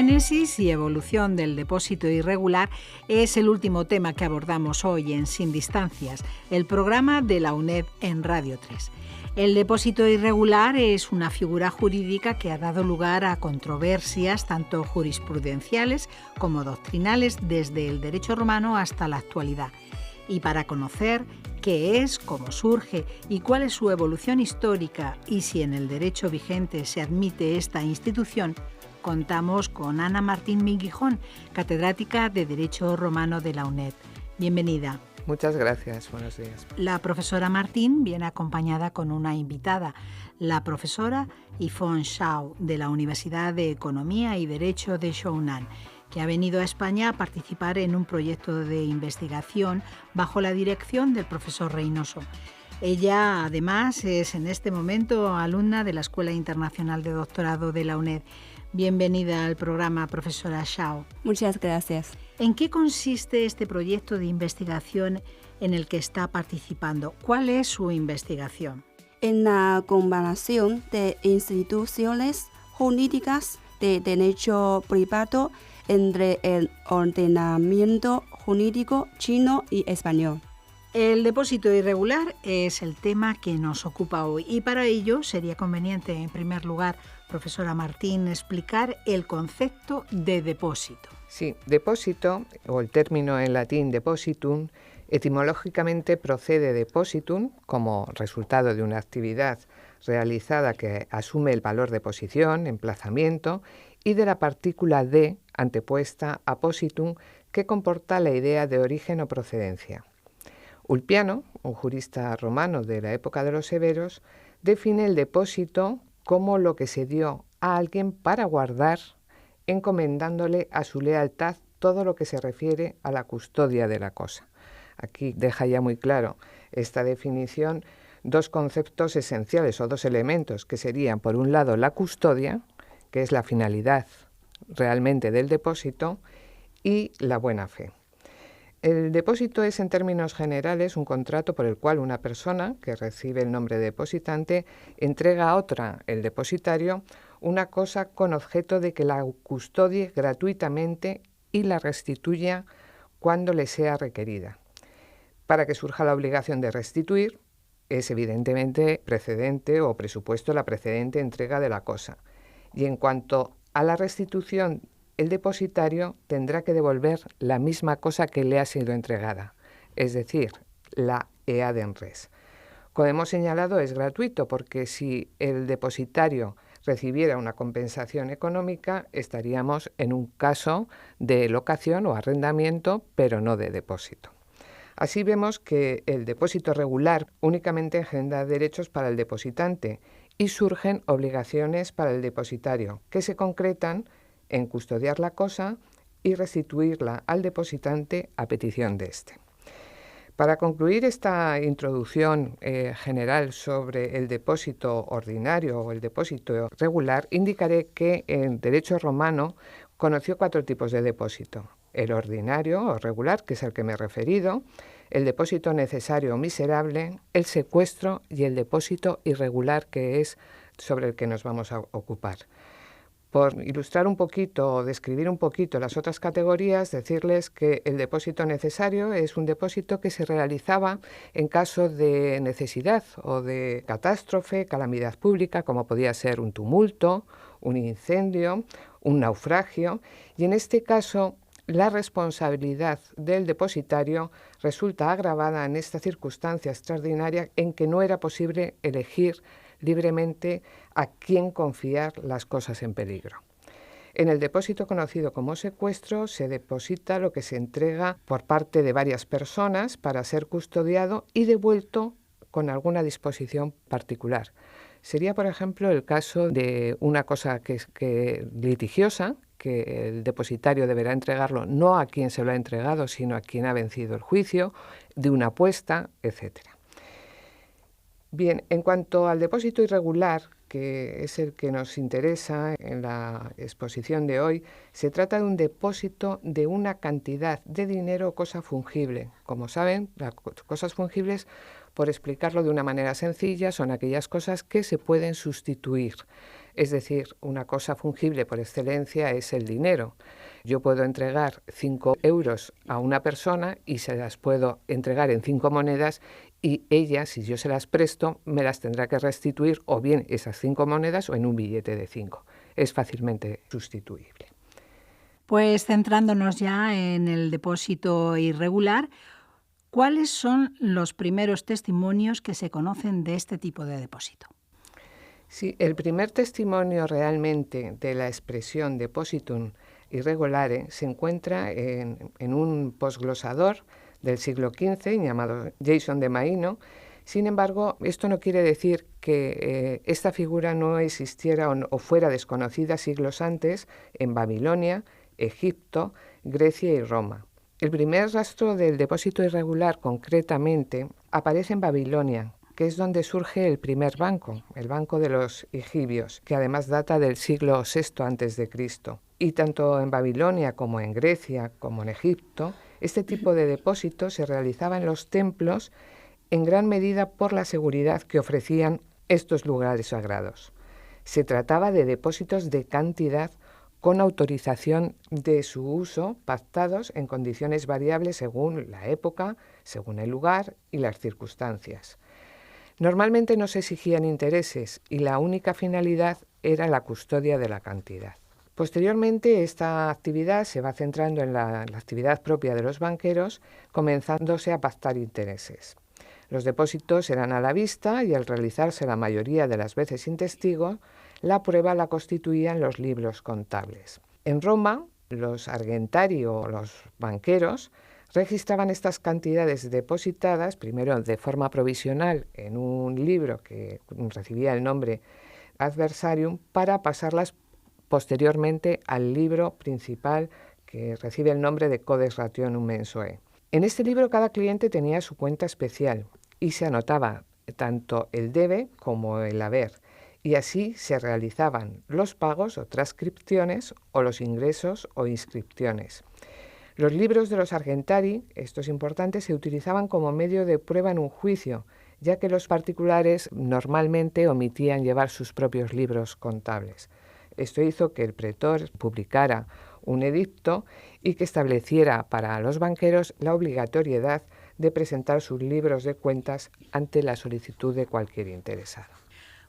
Génesis y evolución del depósito irregular es el último tema que abordamos hoy en Sin Distancias, el programa de la UNED en Radio 3. El depósito irregular es una figura jurídica que ha dado lugar a controversias tanto jurisprudenciales como doctrinales desde el derecho romano hasta la actualidad. Y para conocer qué es, cómo surge y cuál es su evolución histórica y si en el derecho vigente se admite esta institución, contamos con Ana Martín Minguijón, catedrática de Derecho Romano de la UNED. Bienvenida. Muchas gracias, buenos días. La profesora Martín viene acompañada con una invitada, la profesora Yvonne Shao, de la Universidad de Economía y Derecho de Zhonan, que ha venido a España a participar en un proyecto de investigación bajo la dirección del profesor Reynoso. Ella, además, es en este momento alumna de la Escuela Internacional de Doctorado de la UNED. Bienvenida al programa, profesora Shao. Muchas gracias. ¿En qué consiste este proyecto de investigación en el que está participando? ¿Cuál es su investigación? En la comparación de instituciones jurídicas de derecho privado entre el ordenamiento jurídico chino y español. El depósito irregular es el tema que nos ocupa hoy y para ello sería conveniente, en primer lugar, profesora Martín, explicar el concepto de depósito. Sí, depósito, o el término en latín depositum, etimológicamente procede de depositum como resultado de una actividad realizada que asume el valor de posición, emplazamiento, y de la partícula de antepuesta a positum, que comporta la idea de origen o procedencia. Ulpiano, un jurista romano de la época de los severos, define el depósito como lo que se dio a alguien para guardar, encomendándole a su lealtad todo lo que se refiere a la custodia de la cosa. Aquí deja ya muy claro esta definición dos conceptos esenciales o dos elementos que serían, por un lado, la custodia, que es la finalidad realmente del depósito, y la buena fe. El depósito es, en términos generales, un contrato por el cual una persona que recibe el nombre de depositante entrega a otra, el depositario, una cosa con objeto de que la custodie gratuitamente y la restituya cuando le sea requerida. Para que surja la obligación de restituir, es evidentemente precedente o presupuesto la precedente entrega de la cosa. Y en cuanto a la restitución, el depositario tendrá que devolver la misma cosa que le ha sido entregada, es decir, la eadem res. Como hemos señalado, es gratuito porque si el depositario recibiera una compensación económica, estaríamos en un caso de locación o arrendamiento, pero no de depósito. Así vemos que el depósito regular únicamente engendra derechos para el depositante y surgen obligaciones para el depositario, que se concretan en custodiar la cosa y restituirla al depositante a petición de éste. Para concluir esta introducción general sobre el depósito ordinario o el depósito regular, indicaré que en derecho romano conoció 4 tipos de depósito: el ordinario o regular, que es al que me he referido, el depósito necesario o miserable, el secuestro y el depósito irregular, que es sobre el que nos vamos a ocupar. Por ilustrar un poquito o describir un poquito las otras categorías, decirles que el depósito necesario es un depósito que se realizaba en caso de necesidad o de catástrofe, calamidad pública, como podía ser un tumulto, un incendio, un naufragio, y en este caso la responsabilidad del depositario resulta agravada en esta circunstancia extraordinaria en que no era posible elegir libremente a quién confiar las cosas en peligro. En el depósito conocido como secuestro se deposita lo que se entrega por parte de varias personas para ser custodiado y devuelto con alguna disposición particular. Sería, por ejemplo, el caso de una cosa que litigiosa, que el depositario deberá entregarlo no a quien se lo ha entregado, sino a quien ha vencido el juicio, de una apuesta, etc. Bien, en cuanto al depósito irregular, que es el que nos interesa en la exposición de hoy, se trata de un depósito de una cantidad de dinero o cosa fungible. Como saben, las cosas fungibles, por explicarlo de una manera sencilla, son aquellas cosas que se pueden sustituir. Es decir, una cosa fungible por excelencia es el dinero. Yo puedo entregar 5 euros a una persona y se las puedo entregar en 5 monedas y ella, si yo se las presto, me las tendrá que restituir o bien esas 5 monedas o en un billete de 5. Es fácilmente sustituible. Pues centrándonos ya en el depósito irregular, ¿cuáles son los primeros testimonios que se conocen de este tipo de depósito? Sí, el primer testimonio realmente de la expresión depositum irregulare se encuentra en un posglosador del siglo XV llamado Jason de Maino. Sin embargo, esto no quiere decir que esta figura no existiera o fuera desconocida siglos antes en Babilonia, Egipto, Grecia y Roma. El primer rastro del depósito irregular concretamente aparece en Babilonia, que es donde surge el primer banco, el Banco de los Egibios, que además data del siglo VI a.C. Y tanto en Babilonia como en Grecia como en Egipto, este tipo de depósito se realizaba en los templos en gran medida por la seguridad que ofrecían estos lugares sagrados. Se trataba de depósitos de cantidad con autorización de su uso, pactados en condiciones variables según la época, según el lugar y las circunstancias. Normalmente no se exigían intereses y la única finalidad era la custodia de la cantidad. Posteriormente, esta actividad se va centrando en la actividad propia de los banqueros, comenzándose a pactar intereses. Los depósitos eran a la vista y al realizarse la mayoría de las veces sin testigo, la prueba la constituían los libros contables. En Roma, los argentari o los banqueros registraban estas cantidades depositadas, primero de forma provisional en un libro que recibía el nombre adversarium, para pasarlas posteriormente al libro principal que recibe el nombre de Codex Rationum Mensuae. En este libro cada cliente tenía su cuenta especial y se anotaba tanto el debe como el haber, y así se realizaban los pagos o transcripciones o los ingresos o inscripciones. Los libros de los argentari, estos importantes, se utilizaban como medio de prueba en un juicio, ya que los particulares normalmente omitían llevar sus propios libros contables. Esto hizo que el pretor publicara un edicto y que estableciera para los banqueros la obligatoriedad de presentar sus libros de cuentas ante la solicitud de cualquier interesado.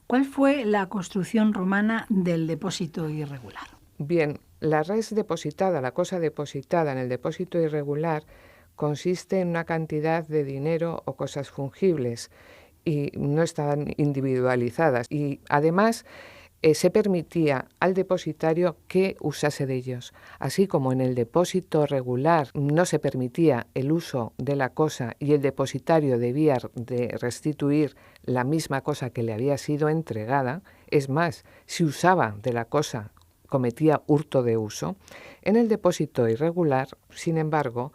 ¿Cuál fue la construcción romana del depósito irregular? Bien, la res depositada, la cosa depositada en el depósito irregular, consiste en una cantidad de dinero o cosas fungibles y no estaban individualizadas. Y además se permitía al depositario que usase de ellos. Así como en el depósito regular no se permitía el uso de la cosa y el depositario debía de restituir la misma cosa que le había sido entregada, es más, si usaba de la cosa cometía hurto de uso, en el depósito irregular, sin embargo,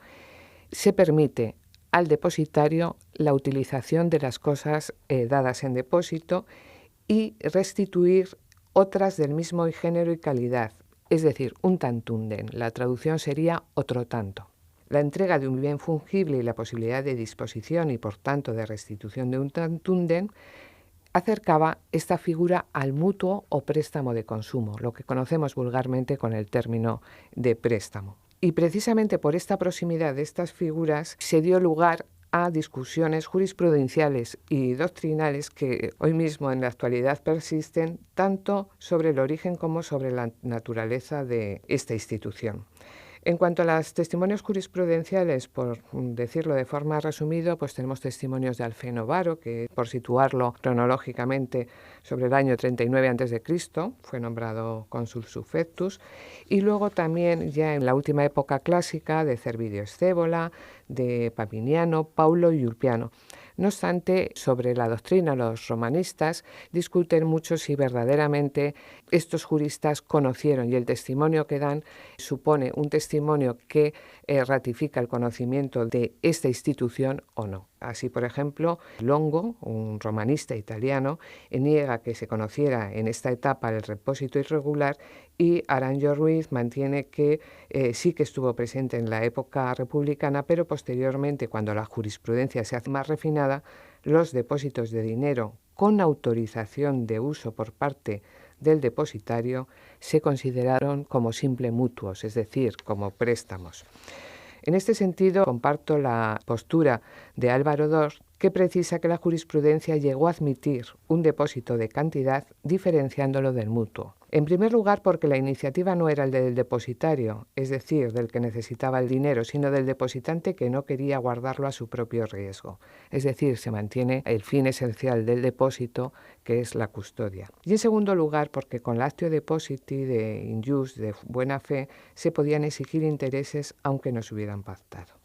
se permite al depositario la utilización de las cosas dadas en depósito y restituir otras del mismo género y calidad, es decir, un tantunden. La traducción sería otro tanto. La entrega de un bien fungible y la posibilidad de disposición y por tanto de restitución de un tantunden acercaba esta figura al mutuo o préstamo de consumo, lo que conocemos vulgarmente con el término de préstamo. Y precisamente por esta proximidad de estas figuras se dio lugar a discusiones jurisprudenciales y doctrinales que hoy mismo en la actualidad persisten tanto sobre el origen como sobre la naturaleza de esta institución. En cuanto a los testimonios jurisprudenciales, por decirlo de forma resumida, pues tenemos testimonios de Alfeno Varo, que por situarlo cronológicamente sobre el año 39 a.C., fue nombrado cónsul suffectus, y luego también ya en la última época clásica de Cervidio Scévola, de Papiniano, Paulo y Ulpiano. No obstante, sobre la doctrina los romanistas discuten mucho si verdaderamente estos juristas conocieron y el testimonio que dan supone un testimonio que ratifica el conocimiento de esta institución o no. Así, por ejemplo, Longo, un romanista italiano, niega que se conociera en esta etapa el depósito irregular, y Aranjo Ruiz mantiene que sí que estuvo presente en la época republicana, pero posteriormente, cuando la jurisprudencia se hace más refinada, los depósitos de dinero con autorización de uso por parte del depositario se consideraron como simple mutuos, es decir, como préstamos. En este sentido, comparto la postura de Álvaro Dors, que precisa que la jurisprudencia llegó a admitir un depósito de cantidad diferenciándolo del mutuo. En primer lugar, porque la iniciativa no era el del depositario, es decir, del que necesitaba el dinero, sino del depositante que no quería guardarlo a su propio riesgo. Es decir, se mantiene el fin esencial del depósito, que es la custodia. Y en segundo lugar, porque con l'actio depositi de injus, de buena fe, se podían exigir intereses aunque no se hubieran pactado.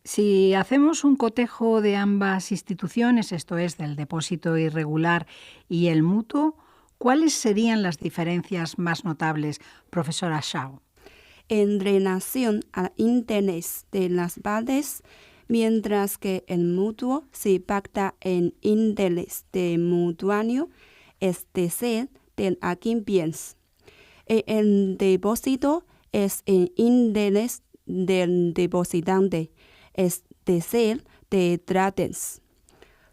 Si hacemos un cotejo de ambas instituciones, esto es, del depósito irregular y el mutuo, ¿cuáles serían las diferencias más notables, profesora Shao? En relación al interés de las partes, mientras que el mutuo se pacta en interés de mutuo, es decir, del a quien piensa. El depósito es en interés del depositante, es decir, de traders.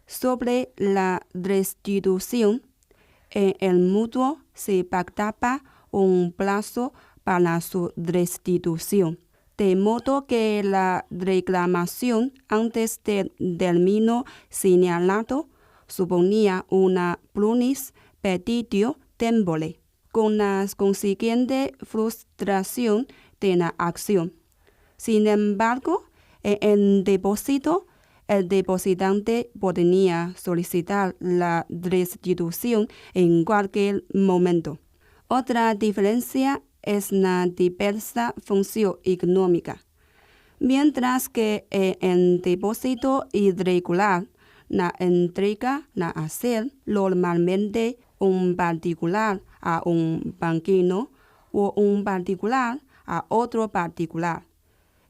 Sobre la restitución, en el mutuo se pactaba un plazo para su restitución, de modo que la reclamación antes del término señalado suponía una plunis petitio tempore, con la consiguiente frustración de la acción. Sin embargo, en el depósito, el depositante podía solicitar la restitución en cualquier momento. Otra diferencia es la diversa función económica. Mientras que en el depósito irregular, la entrega la hace normalmente un particular a un banquero o un particular a otro particular.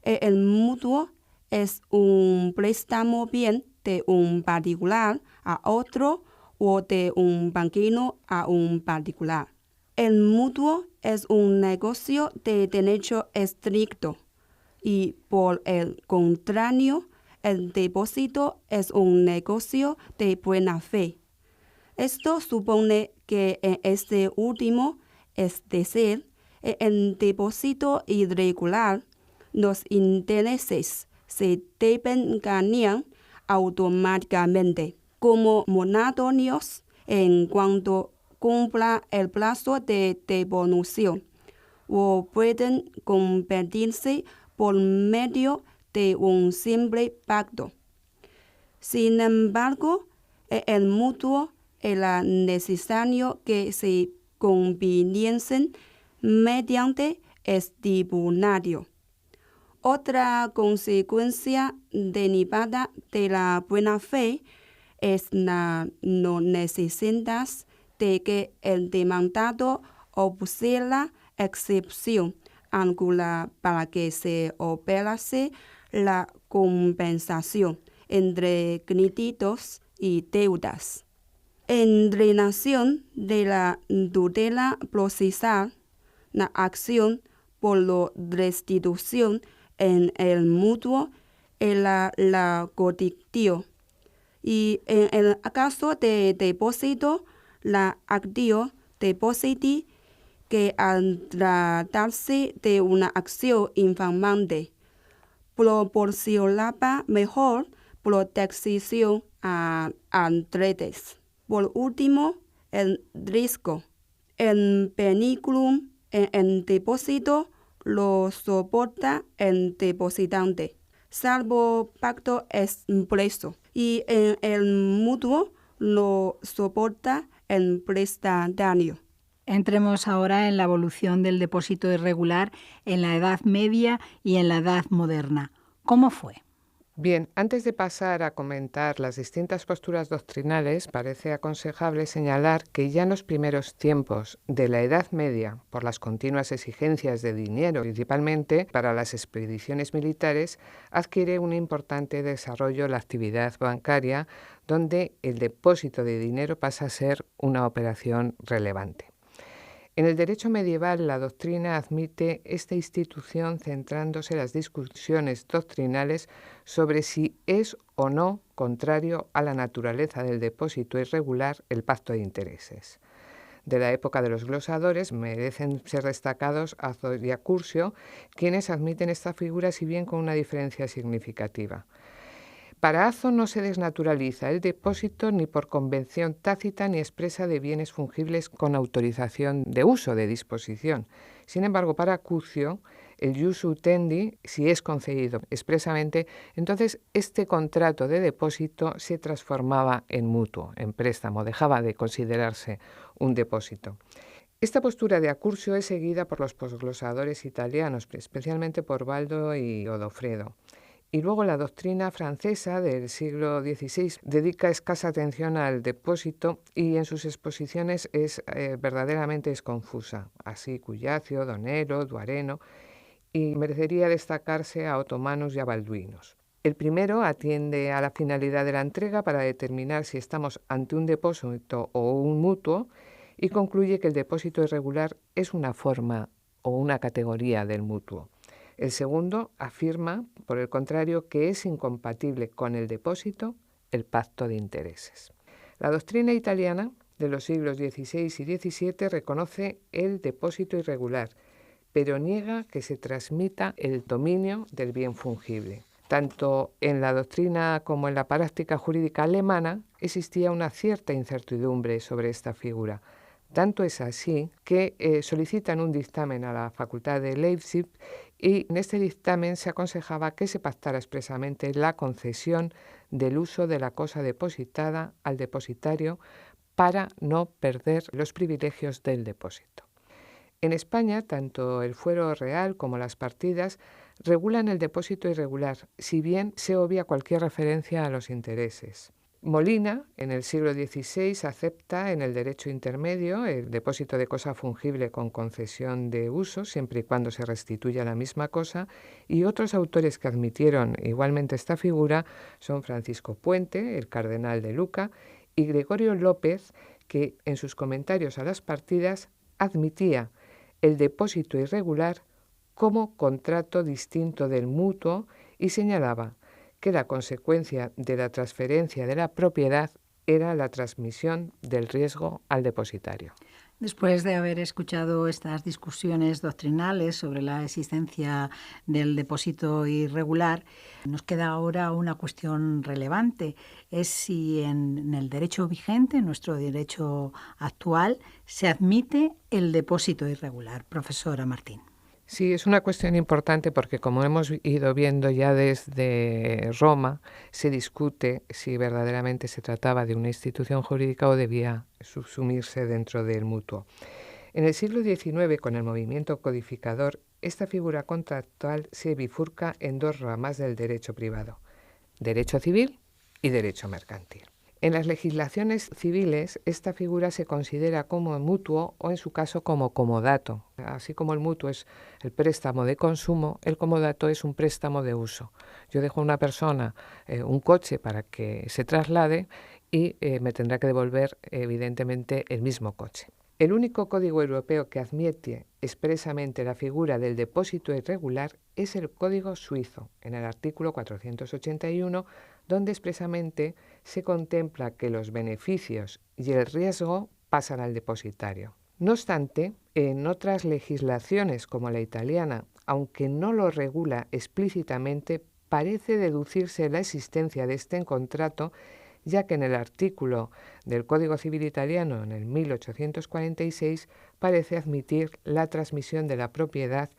El mutuo es un préstamo bien de un particular a otro o de un banquero a un particular. El mutuo es un negocio de derecho estricto y, por el contrario, el depósito es un negocio de buena fe. Esto supone que en este último, es decir, en el depósito irregular, los intereses se deben ganar automáticamente como moratorios en cuanto cumpla el plazo de devolución, o pueden convertirse por medio de un simple pacto. Sin embargo, en el mutuo era necesario que se conviniesen mediante estipulario. Otra consecuencia derivada de la buena fe es la no necesidad de que el demandado obtuviera excepción alguna para que se operase la compensación entre créditos y deudas. En relación de la tutela procesal, la acción por la restitución en el mutuo era la coactio, y en el caso de depósito, la actio depositi, que al tratarse de una acción infamante, proporcionaba mejor protección a traders. Por último, el riesgo. El peligro en el depósito lo soporta el depositante, salvo pacto expreso, y en el mutuo lo soporta el prestatario. Entremos ahora en la evolución del depósito irregular en la Edad Media y en la Edad Moderna. ¿Cómo fue? Bien, antes de pasar a comentar las distintas posturas doctrinales, parece aconsejable señalar que ya en los primeros tiempos de la Edad Media, por las continuas exigencias de dinero, principalmente para las expediciones militares, adquiere un importante desarrollo la actividad bancaria, donde el depósito de dinero pasa a ser una operación relevante. En el derecho medieval, la doctrina admite esta institución centrándose en las discusiones doctrinales sobre si es o no contrario a la naturaleza del depósito irregular el pacto de intereses. De la época de los glosadores merecen ser destacados Azo y Accurcio, quienes admiten esta figura, si bien con una diferencia significativa. Para Azo no se desnaturaliza el depósito ni por convención tácita ni expresa de bienes fungibles con autorización de uso, de disposición. Sin embargo, para Accurcio, el jus utendi, si es concedido expresamente, entonces este contrato de depósito se transformaba en mutuo, en préstamo, dejaba de considerarse un depósito. Esta postura de Accurcio es seguida por los posglosadores italianos, especialmente por Baldo y Odofredo. Y luego la doctrina francesa del siglo XVI dedica escasa atención al depósito y en sus exposiciones verdaderamente es confusa. Así Cuyacio, Donero, Duareno, y merecería destacarse a otomanos y a balduinos. El primero atiende a la finalidad de la entrega para determinar si estamos ante un depósito o un mutuo y concluye que el depósito irregular es una forma o una categoría del mutuo. El segundo afirma, por el contrario, que es incompatible con el depósito el pacto de intereses. La doctrina italiana de los siglos XVI y XVII reconoce el depósito irregular, pero niega que se transmita el dominio del bien fungible. Tanto en la doctrina como en la práctica jurídica alemana existía una cierta incertidumbre sobre esta figura. Tanto es así que solicitan un dictamen a la Facultad de Leipzig y en este dictamen se aconsejaba que se pactara expresamente la concesión del uso de la cosa depositada al depositario para no perder los privilegios del depósito. En España, tanto el fuero real como las partidas regulan el depósito irregular, si bien se obvia cualquier referencia a los intereses. Molina, en el siglo XVI, acepta en el derecho intermedio el depósito de cosa fungible con concesión de uso, siempre y cuando se restituya la misma cosa, y otros autores que admitieron igualmente esta figura son Francisco Puente, el cardenal de Luca, y Gregorio López, que en sus comentarios a las partidas admitía el depósito irregular como contrato distinto del mutuo y señalaba que la consecuencia de la transferencia de la propiedad era la transmisión del riesgo al depositario. Después de haber escuchado estas discusiones doctrinales sobre la existencia del depósito irregular, nos queda ahora una cuestión relevante. Es si en el derecho vigente, en nuestro derecho actual, se admite el depósito irregular. Profesora Martín. Sí, es una cuestión importante porque, como hemos ido viendo ya desde Roma, se discute si verdaderamente se trataba de una institución jurídica o debía subsumirse dentro del mutuo. En el siglo XIX, con el movimiento codificador, esta figura contractual se bifurca en dos ramas del derecho privado: derecho civil y derecho mercantil. En las legislaciones civiles, esta figura se considera como mutuo o, en su caso, como comodato. Así como el mutuo es el préstamo de consumo, el comodato es un préstamo de uso. Yo dejo a una persona un coche para que se traslade y me tendrá que devolver, evidentemente, el mismo coche. El único código europeo que admite expresamente la figura del depósito irregular es el Código Suizo, en el artículo 481, donde expresamente se contempla que los beneficios y el riesgo pasan al depositario. No obstante, en otras legislaciones como la italiana, aunque no lo regula explícitamente, parece deducirse la existencia de este contrato, ya que en el artículo del Código Civil italiano, en el 1846, parece admitir la transmisión de la propiedad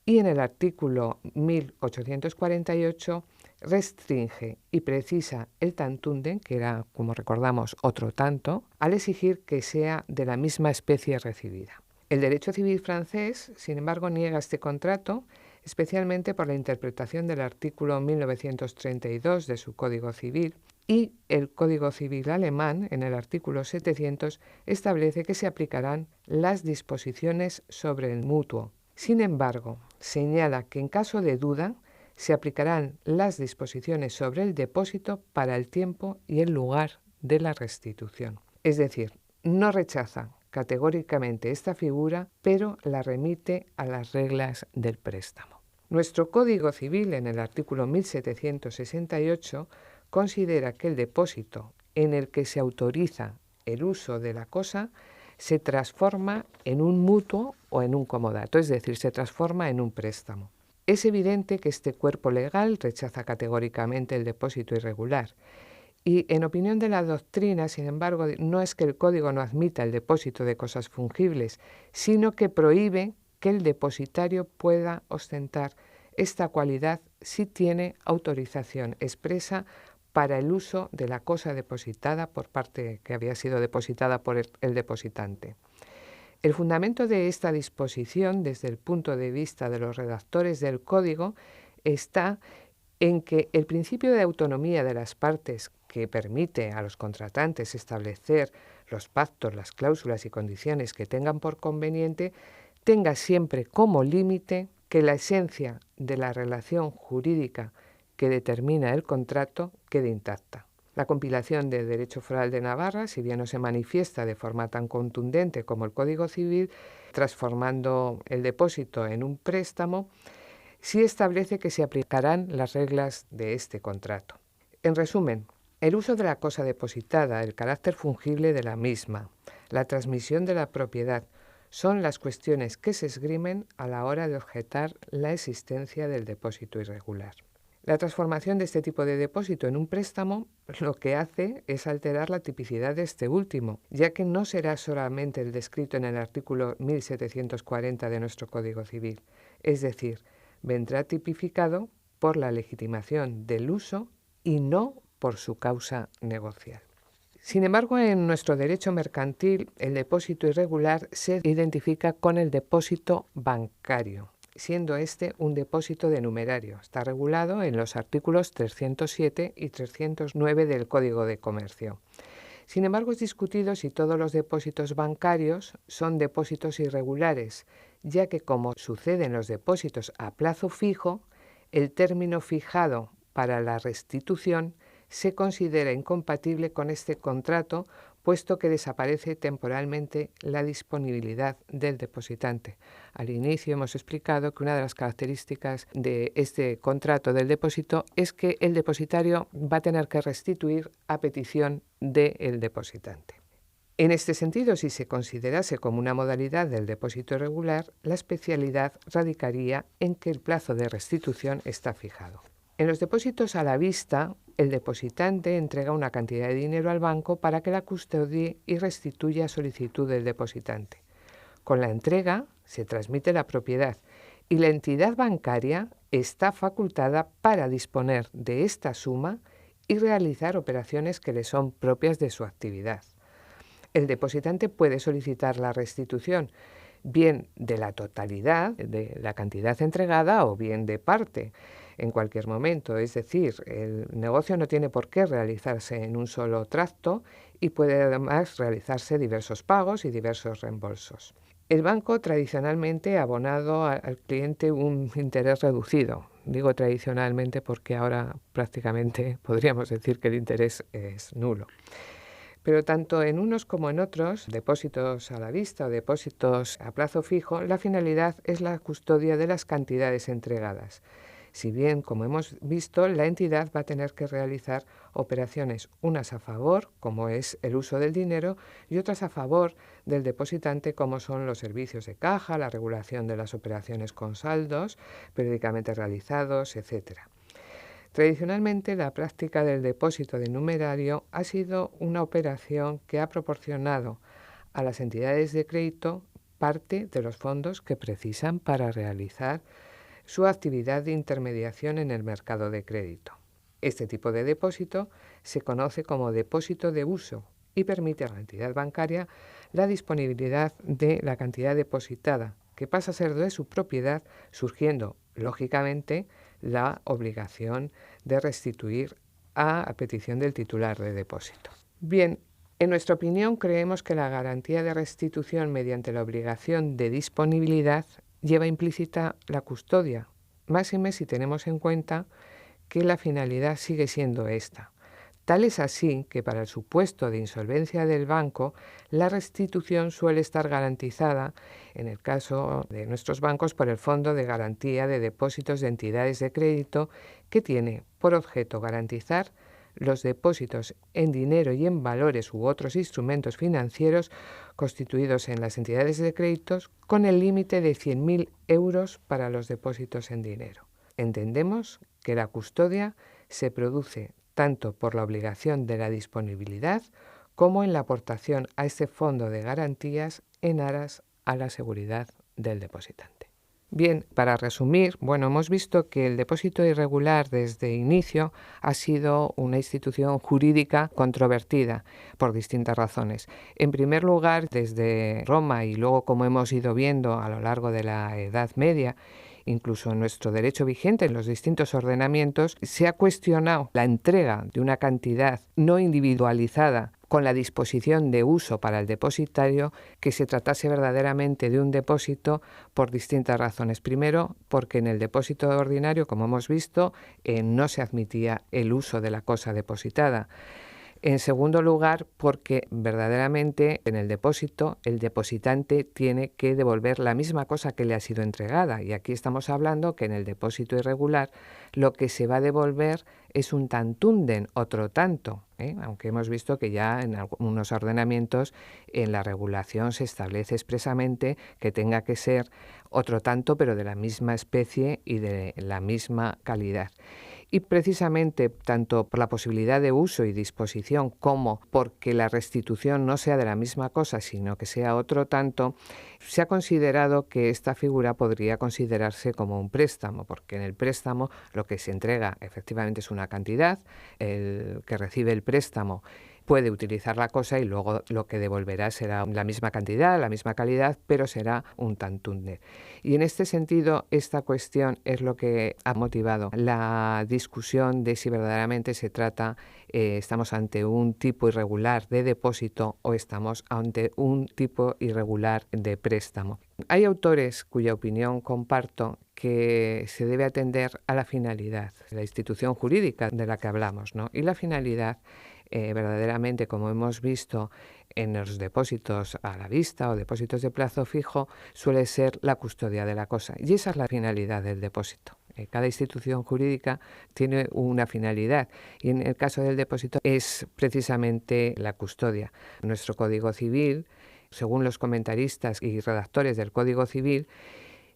y en el artículo 1848 restringe y precisa el tantunden, que era, como recordamos, otro tanto, al exigir que sea de la misma especie recibida. El derecho civil francés, sin embargo, niega este contrato, especialmente por la interpretación del artículo 1932 de su Código Civil, y el Código Civil alemán, en el artículo 700, establece que se aplicarán las disposiciones sobre el mutuo. Sin embargo, señala que en caso de duda se aplicarán las disposiciones sobre el depósito para el tiempo y el lugar de la restitución. Es decir, no rechaza categóricamente esta figura, pero la remite a las reglas del préstamo. Nuestro Código Civil, en el artículo 1768, considera que el depósito en el que se autoriza el uso de la cosa se transforma en un mutuo o en un comodato, es decir, se transforma en un préstamo. Es evidente que este cuerpo legal rechaza categóricamente el depósito irregular. Y en opinión de la doctrina, sin embargo, no es que el Código no admita el depósito de cosas fungibles, sino que prohíbe que el depositario pueda ostentar esta cualidad si tiene autorización expresa para el uso de la cosa depositada por parte que había sido depositada por el depositante. El fundamento de esta disposición, desde el punto de vista de los redactores del Código, está en que el principio de autonomía de las partes, que permite a los contratantes establecer los pactos, las cláusulas y condiciones que tengan por conveniente, tenga siempre como límite que la esencia de la relación jurídica que determina el contrato quede intacta. La compilación de Derecho Foral de Navarra, si bien no se manifiesta de forma tan contundente como el Código Civil, transformando el depósito en un préstamo, sí establece que se aplicarán las reglas de este contrato. En resumen, el uso de la cosa depositada, el carácter fungible de la misma, la transmisión de la propiedad, son las cuestiones que se esgrimen a la hora de objetar la existencia del depósito irregular. La transformación de este tipo de depósito en un préstamo lo que hace es alterar la tipicidad de este último, ya que no será solamente el descrito en el artículo 1740 de nuestro Código Civil, es decir, vendrá tipificado por la legitimación del uso y no por su causa negocial. Sin embargo, en nuestro derecho mercantil, el depósito irregular se identifica con el depósito bancario, siendo este un depósito de numerario. Está regulado en los artículos 307 y 309 del Código de Comercio. Sin embargo, es discutido si todos los depósitos bancarios son depósitos irregulares, ya que, como sucede en los depósitos a plazo fijo, el término fijado para la restitución se considera incompatible con este contrato, puesto que desaparece temporalmente la disponibilidad del depositante. Al inicio hemos explicado que una de las características de este contrato del depósito es que el depositario va a tener que restituir a petición del depositante. En este sentido, si se considerase como una modalidad del depósito irregular, la especialidad radicaría en que el plazo de restitución está fijado. En los depósitos a la vista, el depositante entrega una cantidad de dinero al banco para que la custodie y restituya a solicitud del depositante. Con la entrega se transmite la propiedad y la entidad bancaria está facultada para disponer de esta suma y realizar operaciones que le son propias de su actividad. El depositante puede solicitar la restitución bien de la totalidad de la cantidad entregada o bien de parte en cualquier momento. Es decir, el negocio no tiene por qué realizarse en un solo tracto y puede además realizarse diversos pagos y diversos reembolsos. El banco tradicionalmente ha abonado al cliente un interés reducido. Digo tradicionalmente porque ahora prácticamente podríamos decir que el interés es nulo. Pero tanto en unos como en otros, depósitos a la vista o depósitos a plazo fijo, la finalidad es la custodia de las cantidades entregadas. Si bien, como hemos visto, la entidad va a tener que realizar operaciones, unas a favor, como es el uso del dinero, y otras a favor del depositante, como son los servicios de caja, la regulación de las operaciones con saldos, periódicamente realizados, etc. Tradicionalmente, la práctica del depósito de numerario ha sido una operación que ha proporcionado a las entidades de crédito parte de los fondos que precisan para realizar su actividad de intermediación en el mercado de crédito. Este tipo de depósito se conoce como depósito de uso y permite a la entidad bancaria la disponibilidad de la cantidad depositada, que pasa a ser de su propiedad, surgiendo lógicamente, la obligación de restituir a petición del titular de depósito. Bien, en nuestra opinión creemos que la garantía de restitución mediante la obligación de disponibilidad lleva implícita la custodia, máxime si tenemos en cuenta que la finalidad sigue siendo esta. Tal es así que para el supuesto de insolvencia del banco, la restitución suele estar garantizada, en el caso de nuestros bancos, por el Fondo de Garantía de Depósitos de Entidades de Crédito, que tiene por objeto garantizar los depósitos en dinero y en valores u otros instrumentos financieros constituidos en las entidades de créditos con el límite de 100.000 euros para los depósitos en dinero. Entendemos que la custodia se produce tanto por la obligación de la disponibilidad como en la aportación a este fondo de garantías en aras a la seguridad del depositante. Bien, para resumir, hemos visto que el depósito irregular desde inicio ha sido una institución jurídica controvertida por distintas razones. En primer lugar, desde Roma y luego, como hemos ido viendo a lo largo de la Edad Media, incluso en nuestro derecho vigente, en los distintos ordenamientos, se ha cuestionado la entrega de una cantidad no individualizada con la disposición de uso para el depositario, que se tratase verdaderamente de un depósito por distintas razones. Primero, porque en el depósito ordinario, como hemos visto, no se admitía el uso de la cosa depositada. En segundo lugar, porque verdaderamente en el depósito el depositante tiene que devolver la misma cosa que le ha sido entregada. Y aquí estamos hablando que en el depósito irregular lo que se va a devolver es un tantunden, otro tanto, aunque hemos visto que ya en algunos ordenamientos en la regulación se establece expresamente que tenga que ser otro tanto, pero de la misma especie y de la misma calidad. Y precisamente tanto por la posibilidad de uso y disposición como porque la restitución no sea de la misma cosa, sino que sea otro tanto, se ha considerado que esta figura podría considerarse como un préstamo, porque en el préstamo lo que se entrega efectivamente es una cantidad, el que recibe el préstamo puede utilizar la cosa y luego lo que devolverá será la misma cantidad, la misma calidad, pero será un tantunde. Y en este sentido, esta cuestión es lo que ha motivado la discusión de si verdaderamente se trata, estamos ante un tipo irregular de depósito o estamos ante un tipo irregular de préstamo. Hay autores cuya opinión comparto, que se debe atender a la finalidad, la institución jurídica de la que hablamos, ¿no? Y la finalidad verdaderamente, como hemos visto en los depósitos a la vista o depósitos de plazo fijo, suele ser la custodia de la cosa. Y esa es la finalidad del depósito. Cada institución jurídica tiene una finalidad y en el caso del depósito es precisamente la custodia. Nuestro Código Civil, según los comentaristas y redactores del Código Civil,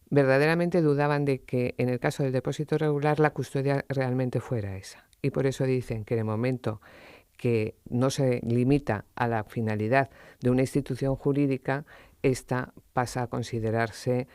verdaderamente dudaban de que en el caso del depósito regular la custodia realmente fuera esa. Y por eso dicen que en el momento que no se limita a la finalidad de una institución jurídica, esta pasa a considerarse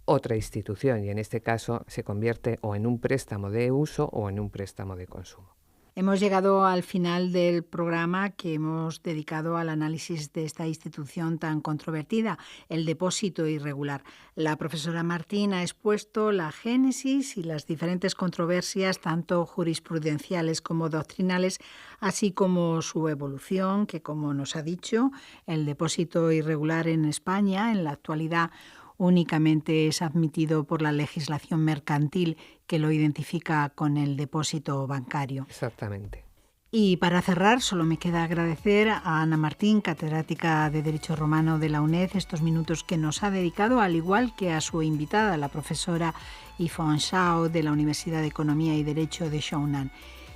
otra institución y en este caso se convierte o en un préstamo de uso o en un préstamo de consumo. Hemos llegado al final del programa que hemos dedicado al análisis de esta institución tan controvertida, el depósito irregular. La profesora Martín ha expuesto la génesis y las diferentes controversias, tanto jurisprudenciales como doctrinales, así como su evolución, que como nos ha dicho, el depósito irregular en España en la actualidad únicamente es admitido por la legislación mercantil que lo identifica con el depósito bancario. Exactamente. Y para cerrar, solo me queda agradecer a Ana Martín, catedrática de Derecho Romano de la UNED, estos minutos que nos ha dedicado, al igual que a su invitada, la profesora Yifeng Shao de la Universidad de Economía y Derecho de Xiaonan.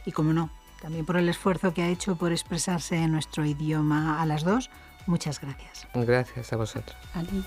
Y como no, también por el esfuerzo que ha hecho por expresarse en nuestro idioma a las dos. Muchas gracias. Gracias a vosotros. A ti.